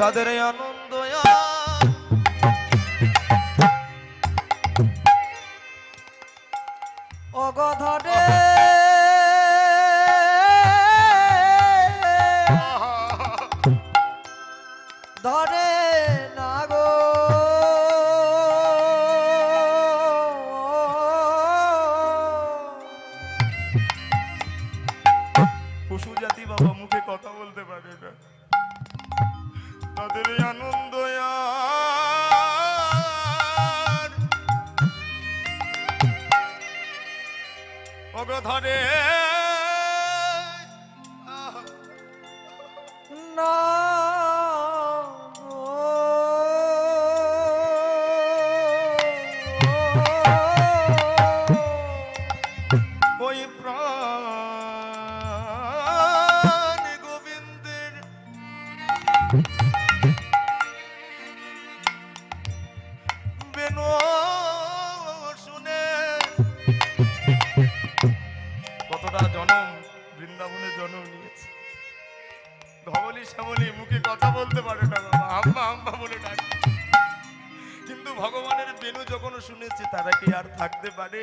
তাদের এই আনন্দ অগধরে ধরে না গো পশু জাতি বাবা মুখে কথা বলতে পারে না, তাদের এই আনন্দ অগধরে না ওই প্রাণ গোবিন্দের বেনো শুনে কতটা জনম বৃন্দাবনে জন্ম নিয়েছে। ধবলি শ্যামলি মুখে কথা বলতে পারে না বাবা, আম্মা আম্মা বলে ডাকে, কিন্তু ভগবানের বেনু যখন শুনেছে তারা কি আর থাকতে পারে?